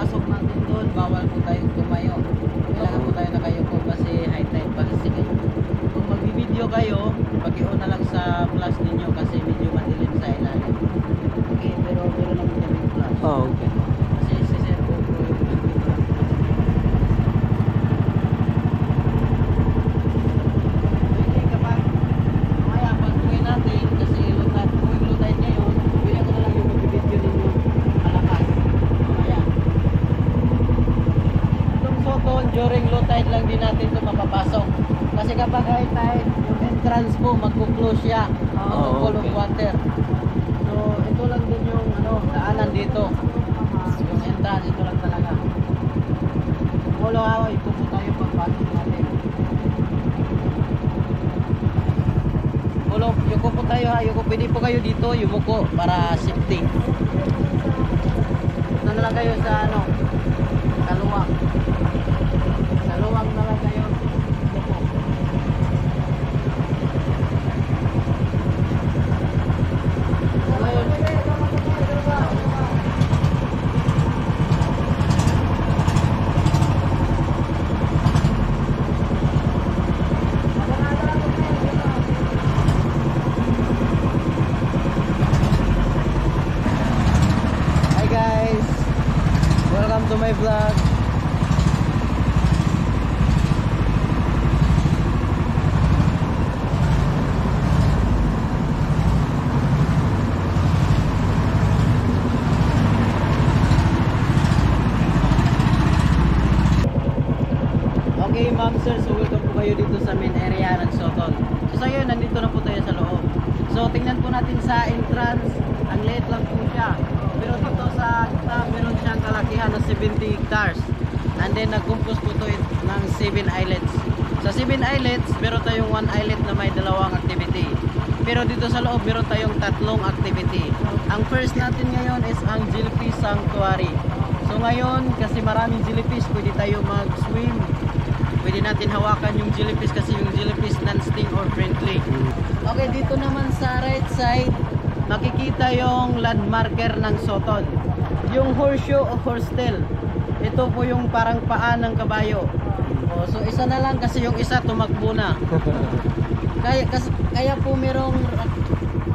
pagpasok natin doon, bawal po tayong tumayo. Kailangan po tayo nakayuko kasi high tide pa. Kasi kung mag-video kayo, pag-iuna lang sa flash ninyo kasi medyo madilim sa ilalim. Okay, pero lang kami flash. Oh, okay. Kasi si Sir GoPro yung nandito lang. Okay, kapag mamaya pag-uwi natin, kasi low tide ngayon, bili ko na lang yung mag-video ninyo malakas. Mamaya. Itong Soton, during low tide lang din natin ito mapapasok. Kasi kapag high tide, yung entrance po, magkuklose siya. Magkukulo ng water. So, ito lang din yung daanan dito. Yung entrance, ito lang talaga. Kulo ako, ito po tayo pagpasok natin. Kulo, yuko po tayo ha. Yuko, pwede po kayo dito, yumuko para safety. Ito na lang kayo sa kaluwang. Sa luwang na lang kayo. Yuko. Hi guys, welcome to my vlog. Okay ma'am sir, so welcome po kayo dito sa main area ng Soton. So ngayon, nandito na po tayo sa loob. So tingnan po natin sa entrance, ang liit lang po siya. Pero dito sa kita, meron siyang kalakihan ng 70 hectares. And then nag-compose po ito ng 7 islets. Sa 7 islets, meron tayong 1 islet na may dalawang activity. Pero dito sa loob, meron tayong 3 activity. Ang first natin ngayon is ang Jellyfish Sanctuary. So ngayon, kasi maraming jellyfish, pwede tayo mag-swim. Pwede natin hawakan yung jellyfish kasi yung jellyfish non-sting or friendly. Okay, dito naman sa right side, makikita yung landmarker ng Soton. Yung horseshoe o horsetail. Ito po yung parang paa ng kabayo. Oh, so isa na lang kasi yung isa tumakbo na. Kaya po merong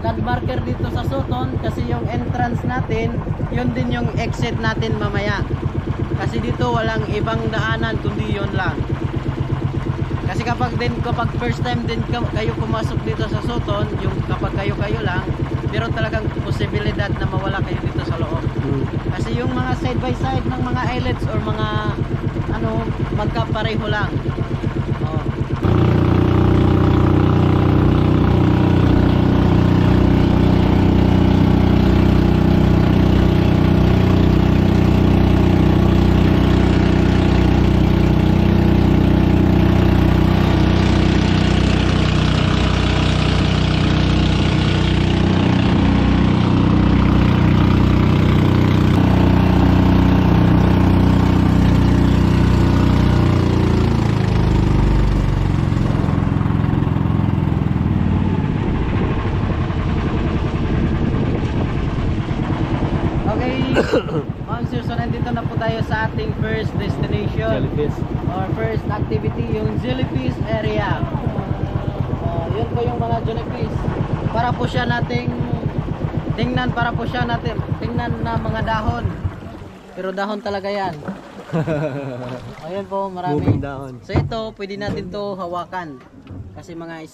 landmarker dito sa Soton kasi yung entrance natin, yun din yung exit natin mamaya. Kasi dito walang ibang daanan kundi yun lang. Kasi kapag first time din kayo pumasok dito sa Soton, yung kapag kayo lang, meron talagang posibilidad na mawala kayo dito sa loob. Kasi yung mga side by side ng mga islets or mga magkapareho lang. Oh. Ma'am sir, so nandito na po tayo sa ating first destination. Jellyfish. Or first activity, yung jellyfish area. Yun po yung mga jellyfish. Para po siya nating tingnan na mga dahon. Pero dahon talaga yan. Ayun po, marami. Moving dahon. So ito, pwede natin to hawakan. Kasi mga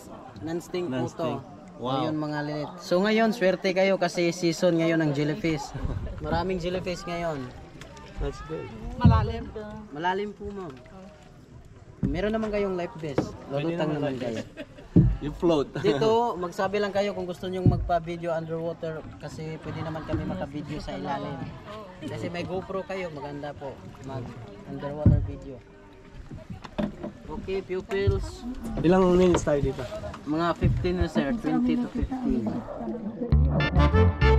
non-sting po to. Wow. Ayun mga lilit. So ngayon, swerte kayo kasi season ngayon ng jellyfish. Maraming jellyfish ngayon. That's good. Malalim. Malalim po ma'am. Meron naman kayong life vest. Lulutang naman kayo. You float. Dito, magsabi lang kayo kung gusto nyong magpa-video underwater kasi pwede naman kami maka-video sa ilalim. Kasi may GoPro kayo, maganda po mag-underwater video. Okay, pupils. Ilang minutes tayo dito? Mga 15 na sir, 20 to 15.